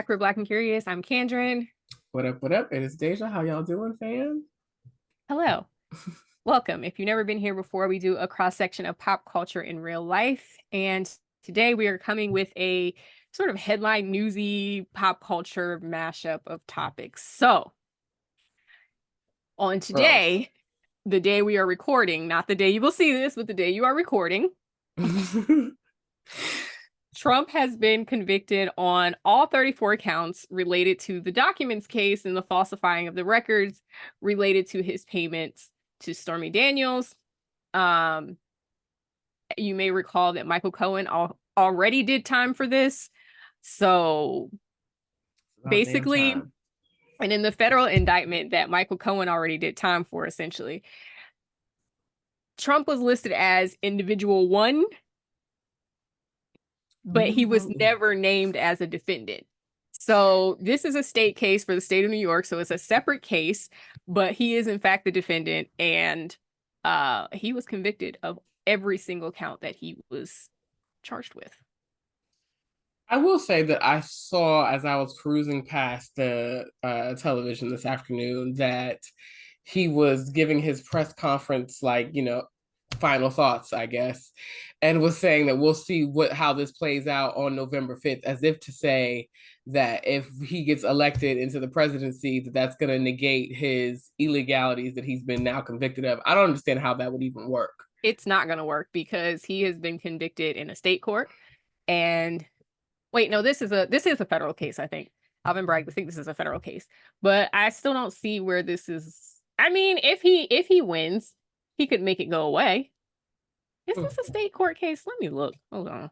back for Black and Curious. I'm Kendrin. What up, what up? It is Deja. How y'all doing, fam? Hello. Welcome. If you've never been here before, we do a cross section of pop culture in real life. And today we are coming with a sort of headline newsy pop culture mashup of topics. So, on Gross. today, the day we are recording, not the day you will see this, but the day you are recording, Trump has been convicted on all 34 counts related to the documents case and the falsifying of the records related to his payments to Stormy Daniels. You may recall that Michael Cohen already did time for this. So About damn basically, time. and in the federal indictment that Michael Cohen already did time for, essentially, Trump was listed as individual one, but he was never named as a defendant. So this is a state case for the state of New York. So it's a separate case, but he is in fact the defendant, and he was convicted of every single count that he was charged with. I will say that I saw as I was cruising past the television this afternoon that he was giving his press conference, like, final thoughts, I guess, and was saying that we'll see how this plays out on November 5th, as if to say that if he gets elected into the presidency, that's going to negate his illegalities that he's been now convicted of. I don't understand how that would even work. It's not going to work because he has been convicted in a state court. And wait, no, this is a federal case, I think. Alvin Bragg, I think this is a federal case. But I still don't see where this is. I mean, if he wins, he could make it go away. Is this a state court case? Let me look. Hold on.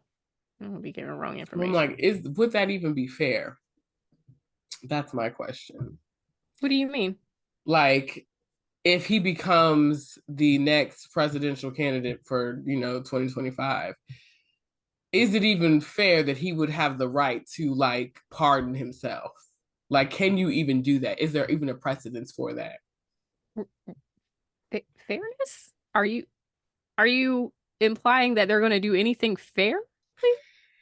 I'm gonna be giving wrong I'm information. like, would that even be fair? That's my question. What do you mean? Like, if he becomes the next presidential candidate for 2025, is it even fair that he would have the right to, like, pardon himself? Like, can you even do that? Is there even a precedence for that? Fairness? Are you implying that they're going to do anything fair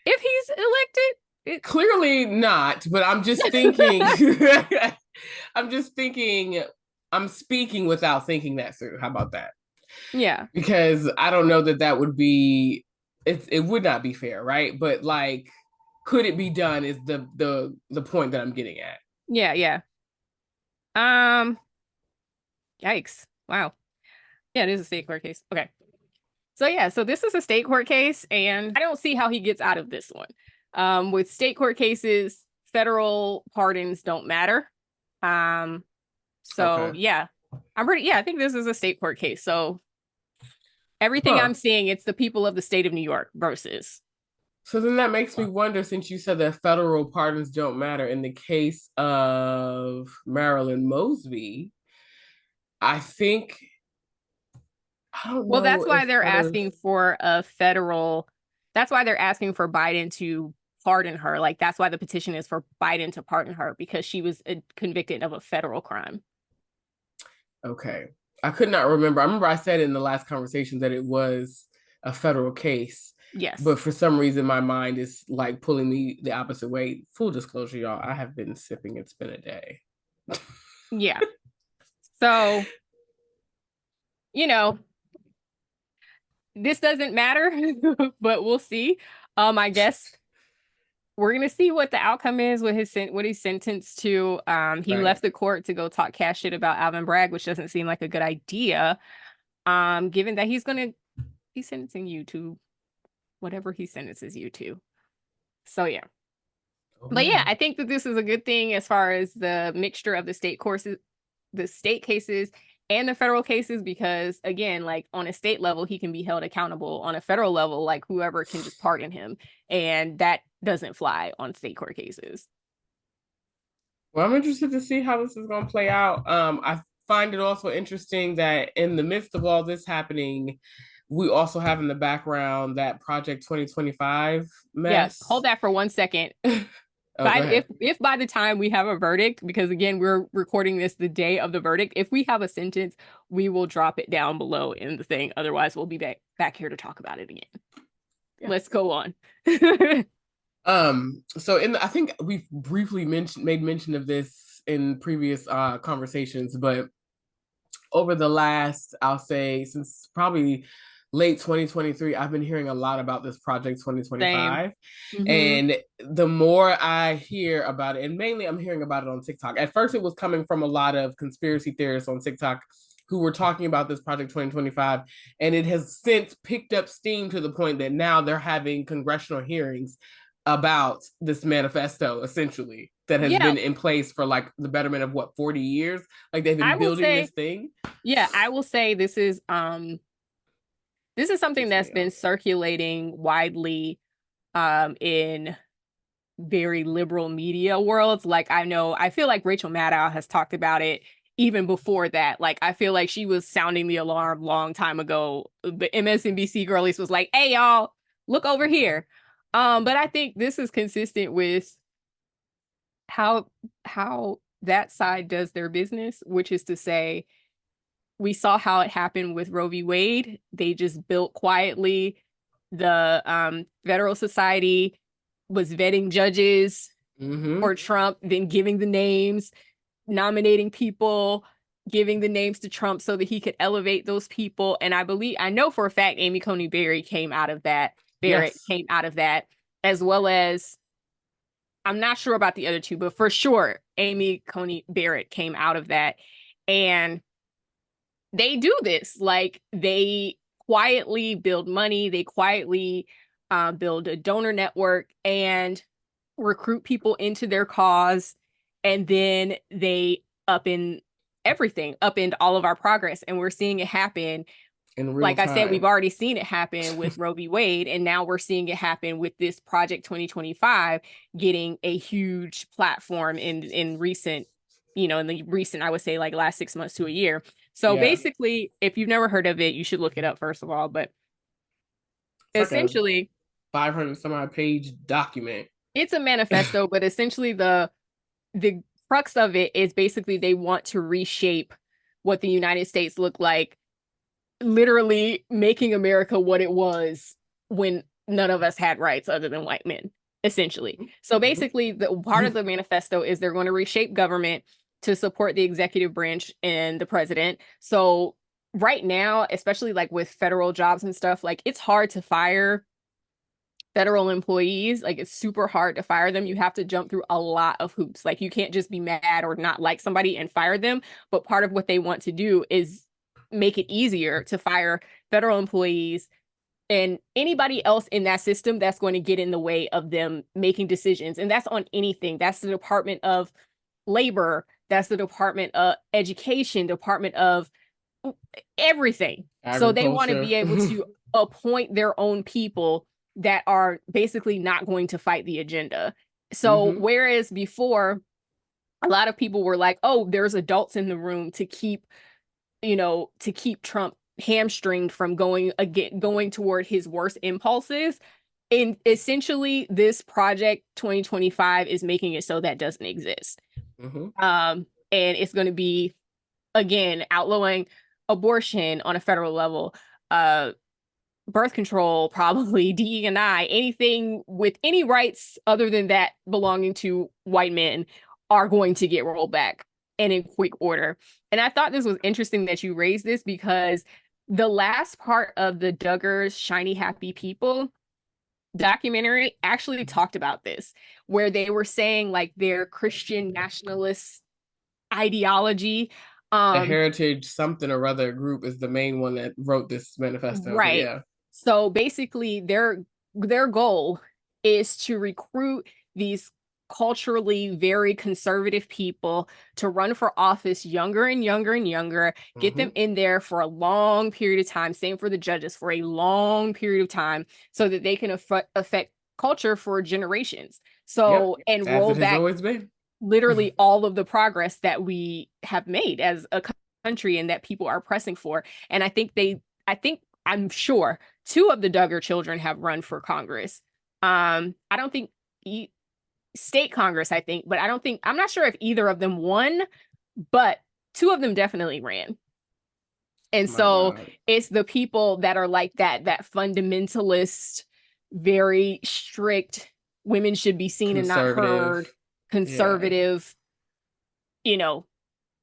if he's elected? Clearly not, but I'm just thinking. I'm just thinking. I'm speaking without thinking that through. How about that? Yeah. Because I don't know that would be. It would not be fair, right? But, like, could it be done? Is the point that I'm getting at? Yeah, yeah. Um, Yikes. Wow. Yeah, it is a state court case. Okay. So yeah, so this is a state court case, and I don't see how he gets out of this one. With state court cases, federal pardons don't matter. Um, so Okay. yeah, I think this is a state court case. So everything Huh. I'm seeing, it's the people of the state of New York versus. So then that makes me wonder, since you said that federal pardons don't matter in the case of Marilyn Mosby, I think, I don't Well, know that's why if they're others. asking for a federal, that's why they're asking for Biden to pardon her. Like, that's why the petition is for Biden to pardon her because she was convicted of a federal crime. Okay. I could not remember. I remember I said in the last conversation that it was a federal case, Yes. but for some reason my mind is, like, pulling me the opposite way. Full disclosure, y'all, I have been sipping. It's been a day. Yeah. So, you know, this doesn't matter, but we'll see. I guess we're gonna see what the outcome is with what he's sentenced to. He Right. left the court to go talk cash shit about Alvin Bragg, which doesn't seem like a good idea. Given that he's sentencing you to whatever he sentences you to. So yeah. Oh But yeah, man. I think that this is a good thing as far as the mixture of the state courses, the state cases and the federal cases, because again, like on a state level, he can be held accountable. On a federal level, like whoever can just pardon him. And that doesn't fly on state court cases. Well, I'm interested to see how this is going to play out. I find it also interesting that in the midst of all this happening, we also have in the background that Project 2025 Yeah, mess. hold that for 1 second. Oh, go But ahead. if by the time we have a verdict, because again, we're recording this the day of the verdict, if we have a sentence, we will drop it down below in the thing. Otherwise, we'll be back here to talk about it again. Yes. Let's go on. So I think we've briefly made mention of this in previous conversations, but over the last, I'll say, since probably late 2023, I've been hearing a lot about this project Same. 2025. Hmm. And the more I hear about it, and mainly I'm hearing about it on TikTok. At first, it was coming from a lot of conspiracy theorists on TikTok who were talking about this project 2025. And it has since picked up steam to the point that now they're having congressional hearings about this manifesto, essentially, that has Yeah, been in place for like the betterment of what, 40 years? Like they've I been will building this say, thing. yeah, I will say this is something Gets that's me been up. circulating widely in very liberal media worlds. Like I feel like Rachel Maddow has talked about it even before that. Like I feel like she was sounding the alarm long time ago. The MSNBC girlies was like, "Hey y'all, look over here." But I think this is consistent with how how that side does their business, which is to say, we saw how it happened with Roe v. Wade. They just built quietly. The Federal Society was vetting judges Mm-hmm. for Trump, then giving the names, nominating people, giving the names to Trump so that he could elevate those people. And I know for a fact Amy Coney Barrett came out of that. Barrett Yes. came out of that, as well as I'm not sure about the other two, but for sure Amy Coney Barrett came out of that. And they do this. Like they quietly build money, they quietly build a donor network and recruit people into their cause. And then they upend everything, upend all of our progress. And we're seeing it happen. In real Like I said, we've time. already seen it happen with Roe v. Wade, and now we're seeing it happen with this Project 2025 getting a huge platform in recent, in the recent, I would say like last 6 months to a year. So Yeah. basically, if you've never heard of it, you should look it up first of all. But It's like a essentially, 500 some odd page document. it's a manifesto, but essentially the crux of it is basically they want to reshape what the United States looked like, literally making America what it was when none of us had rights other than white men, essentially. So basically, the part of the manifesto is they're going to reshape government to support the executive branch and the president. So right now, especially like with federal jobs and stuff, like it's hard to fire federal employees. Like it's super hard to fire them. You have to jump through a lot of hoops. Like you can't just be mad or not like somebody and fire them. But part of what they want to do is make it easier to fire federal employees and anybody else in that system that's going to get in the way of them making decisions. And that's on anything. That's the Department of Labor. That's the Department of Education, Department of everything. So they want to Agriculture. be able to appoint their own people that are basically not going to fight the agenda. So Mm-hmm. whereas before a lot of people were like, "Oh, there's adults in the room to keep, to keep Trump hamstringed from going toward his worst impulses." And essentially this project 2025 is making it so that doesn't exist. Mm-hmm. And it's going to be again outlawing abortion on a federal level, uh birth control, probably DE&I, anything with any rights other than that belonging to white men are going to get rolled back and in quick order. And I thought this was interesting that you raised this because the last part of the Duggar's Shiny Happy People documentary actually talked about this, where they were saying like their Christian nationalist ideology. The um Heritage something or other group is the main one that wrote this manifesto. But Right. yeah. So basically their goal is to recruit these culturally very conservative people to run for office younger and younger and younger, get Mm-hmm. them in there for a long period of time, same for the judges for a long period of time so that they can affect culture for generations. Yep. So and As roll it has back always been. literally all of the progress that we have made as a country and that people are pressing for. And I'm sure two of the Duggar children have run for Congress. I don't think state Congress, I think, but I'm not sure if either of them won, but two of them definitely ran. And My so God. it's the people that are like that fundamentalist, very strict. women should be seen and not heard, Conservative. Yeah. conservative, you know,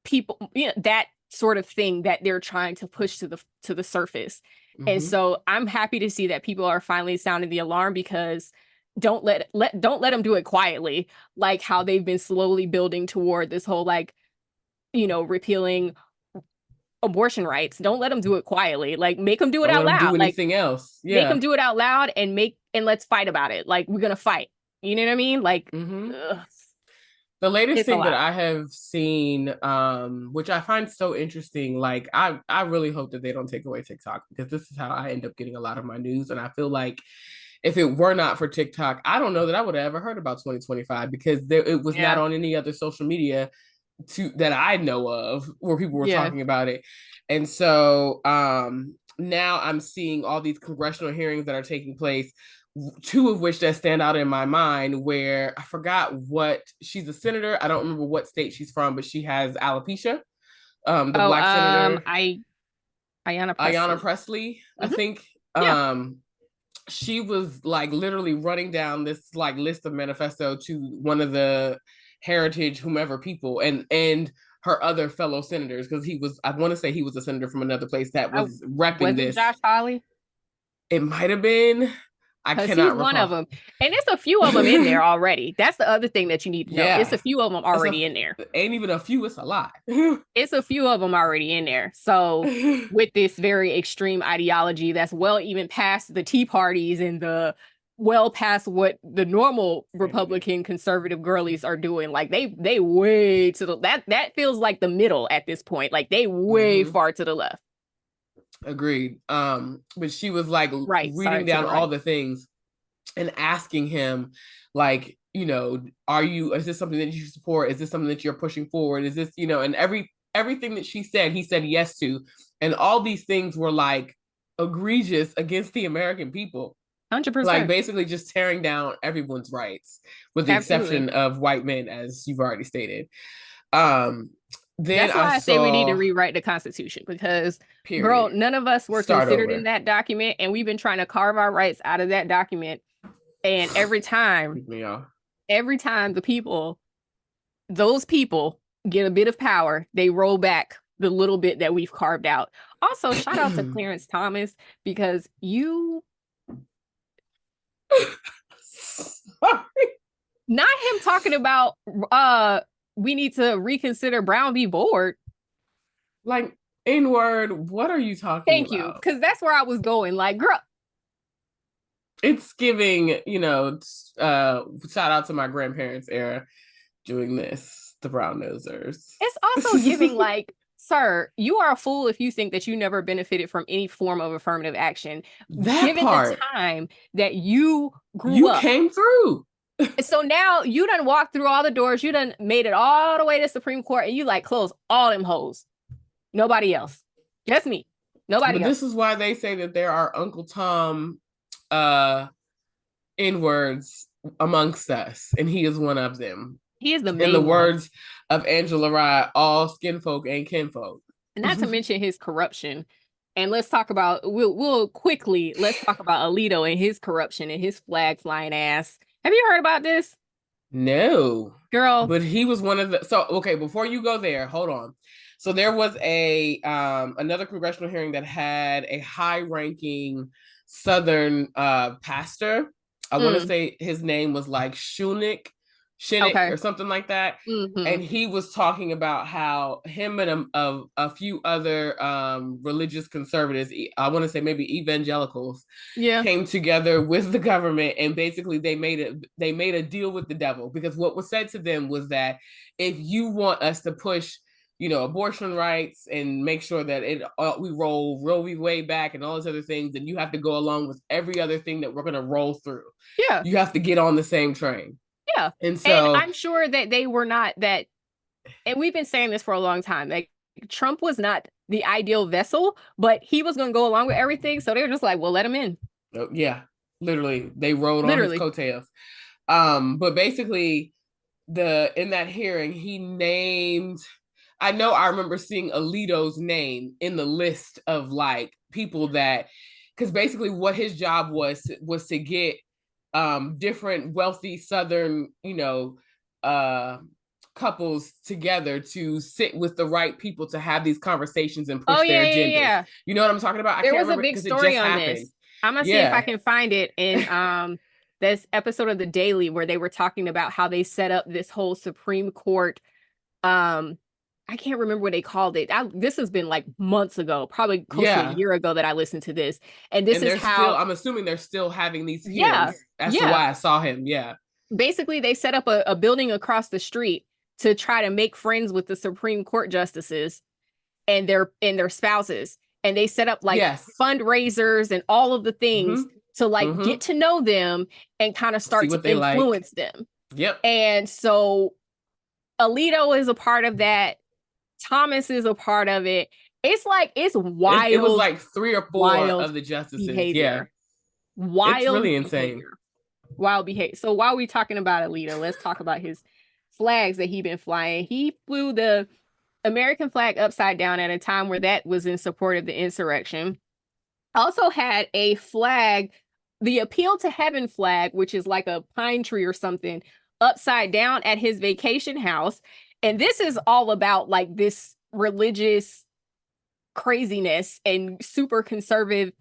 people, that sort of thing that they're trying to push to the surface. And Hmm. so I'm happy to see that people are finally sounding the alarm, because don't let them do it quietly, like how they've been slowly building toward this whole, like, repealing abortion rights. Don't let them do it quietly. Like, make them do it Don't let out them loud. do Like, anything else. make them Yeah. do it out loud, and let's fight about it. Like, we're gonna fight. You know what I mean? Like, Hmm. ugh, The latest it's a thing that lot. I have seen, which I find so interesting, like I really hope that they don't take away TikTok, because this is how I end up getting a lot of my news. And I feel like if it were not for TikTok, I don't know that I would have ever heard about 2025, because it was not Yeah. on any other social media that I know of where people were Yeah. talking about it. And so now I'm seeing all these congressional hearings that are taking place, two of which that stand out in my mind, where I forgot what, she's a senator. I don't remember what state she's from, but she has alopecia. The Oh, black senator, I Ayanna Ayanna Presley. Presley, I Hmm. think. Yeah. She was like literally running down this like list of manifesto to one of the heritage whomever people, and her other fellow senators, because he was, I want to say he was a senator from another place that I was repping Was it this. Josh Hawley? It might have been, I Because he's cannot one of recall. them. And it's a few of them in there already. That's the other thing that you need to know. It's Yeah, a few of them that's a, already in there. ain't even a few, it's a lot. It's a few of them already in there. So, with this very extreme ideology that's well even past the Tea Parties and the well past what the normal Republican conservative girlies are doing. Like, they way to the that feels like the middle at this point. Like, they way Mm-hmm. far to the left. Agreed. But she was like Right. reading Sorry, to down the all right. the things and asking him, like, are you, is this something that you support? Is this something that you're pushing forward? Is this, and everything that she said, he said yes to. And all these things were like egregious against the American people. Like 100%. basically just tearing down everyone's rights, with the Absolutely. exception of white men, as you've already stated. Um, then That's I why I say we need to saw, rewrite the Constitution, because, girl, period. none of us were Start considered in over. that document, and we've been trying to carve our rights out of that document. And Excuse me, y'all. every time those people get a bit of power, they roll back the little bit that we've carved out. Also, shout out to Clarence Thomas, because Sorry. not him talking about we need to reconsider Brown v. Board. Like, in word, what are you talking Thank you, about? because that's where I was going. Like, girl, It's giving, shout out to my grandparents' era doing this, the brown nosers. it's also giving, like, sir, you are a fool if you think that you never benefited from any form of affirmative action, That given the part, time that you grew you up. came through. So now you done walked through all the doors, you done made it all the way to Supreme Court, and you like close all them holes. Nobody else. Just me. Nobody But else. this is why they say that there are Uncle Tom uh N words amongst us, and he is one of them. He is the In the main one. words of Angela Rye, all skin folk ain't kinfolk. And not to mention his corruption. And we'll quickly let's talk about Alito and his corruption and his flag flying ass. Have you heard about this? No, Girl, but he was one of the. So okay, before you go there, hold on. So there was a another congressional hearing that had a high-ranking Southern pastor. I want to mm, say his name was like Shinnick okay. or something like that. Hmm. And he was talking about how him and a few other religious conservatives, I want to say maybe evangelicals, Yeah. came together with the government, and basically they made a deal with the devil, because what was said to them was that if you want us to push, abortion rights and make sure that we roll Roe v. Wade back and all those other things, then you have to go along with every other thing that we're going to roll through. Yeah. You have to get on the same train. Yeah. And And so, I'm sure that they were not that, and we've been saying this for a long time. Like, Trump was not the ideal vessel, but he was going to go along with everything. So they were just like, well, let him in. yeah, literally, they rode on his Literally. coattails. But basically, in that hearing, he named. I know I remember seeing Alito's name in the list of like people that, because basically what his job was to get different wealthy Southern, couples together to sit with the right people to have these conversations and push their agendas. Yeah. You know what I'm talking about? I there can't was remember a big because it story just on happened. this. I'm gonna see if I can find it in this episode of The Daily where they were talking about how they set up this whole Supreme Court. I can't remember what they called it. This has been like months ago, probably close to a year ago that I listened to this. And this is how I'm assuming they're still having these hearings as to why I saw him. Yeah. Basically, they set up a building across the street to try to make friends with the Supreme Court justices and their spouses. And they set up like fundraisers and all of the things to like get to know them and kind of start to influence them. Yep. And so Alito is a part of that. Thomas is a part of it. It's like, it's wild. It was like 3 or 4 of the justices. Behavior. Yeah. Wild. It's really insane. Wild behavior. So while we're talking about Alito, let's talk about his flags that he's been flying. He flew the American flag upside down at a time where that was in support of the insurrection. Also had a flag, the Appeal to Heaven flag, which is like a pine tree or something, upside down at his vacation house. And this is all about like this religious craziness and super conservative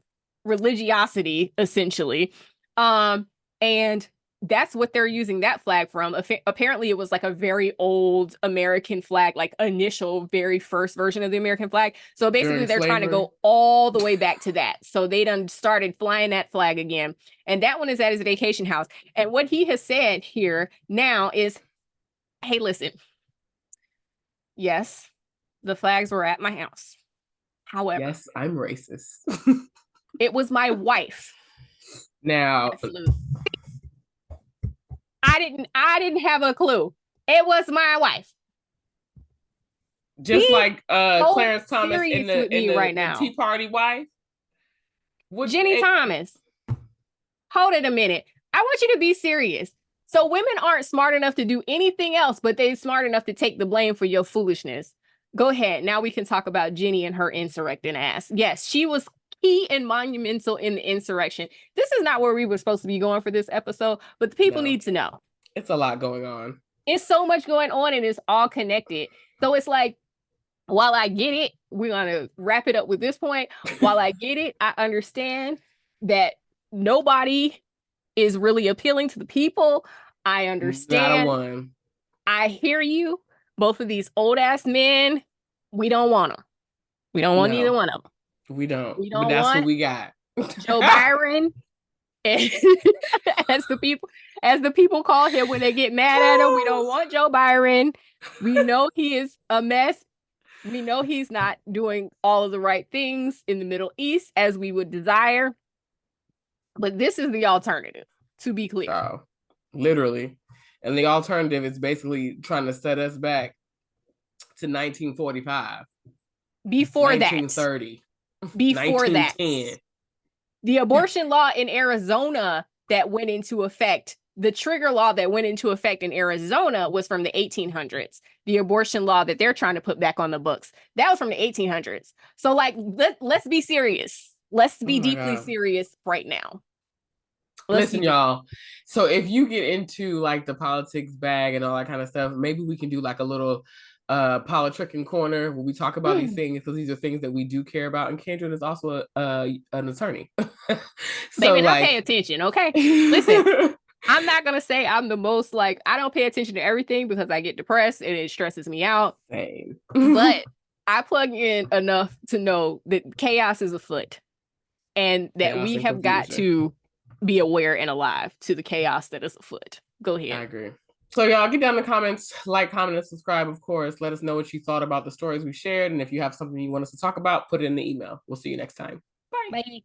religiosity, essentially. And that's what they're using that flag from. Apparently it was like a very old American flag, like initial very first version of the American flag. So basically they're trying to go all the way back to that. So they done started flying that flag again. And that one is at his vacation house. And what he has said here now is, hey, listen, yes, the flags were at my house. However, yes, I'm racist. It was my wife. Now, I didn't have a clue. It was my wife. Just like Clarence Thomas in the right now. Tea Party wife. Ginny Thomas. Hold it a minute. I want you to be serious. So women aren't smart enough to do anything else, but they're smart enough to take the blame for your foolishness. Go ahead. Now we can talk about Ginny and her insurrecting ass. Yes, she was key and monumental in the insurrection. This is not where we were supposed to be going for this episode, but the people need to know. It's a lot going on. It's so much going on and it's all connected. So it's like, while I get it, we're going to wrap it up with this point. While I get it, I understand that nobody is really appealing to the people. I understand. Not a one. I hear you. Both of these old ass men, we don't want them. We don't want either one of them. We don't. But that's what we got. Joe Byron, as the people call him when they get mad at him. We don't want Joe Byron. We know he is a mess. We know he's not doing all of the right things in the Middle East as we would desire. But this is the alternative, to be clear. Oh, literally. And the alternative is basically trying to set us back to 1945. Before 1930. Before 1910. That. The abortion law in Arizona that went into effect, the trigger law that went into effect in Arizona was from the 1800s. The abortion law that they're trying to put back on the books, that was from the 1800s. So like, let's be serious. Let's be deeply serious right now. Listen, y'all. So if you get into like the politics bag and all that kind of stuff, maybe we can do like a little politricking corner where we talk about these things, because these are things that we do care about. And Kendra is also an attorney. So baby, like, pay attention, okay? Listen, I'm not gonna say I'm the most like, I don't pay attention to everything because I get depressed and it stresses me out. Same. But I plug in enough to know that chaos is afoot and that chaos we have got to be aware and alive to the chaos that is afoot. Go ahead. I agree. So y'all get down in the comments, like, comment, and subscribe, of course. Let us know what you thought about the stories we shared. And if you have something you want us to talk about, put it in the email. We'll see you next time. Bye. Bye.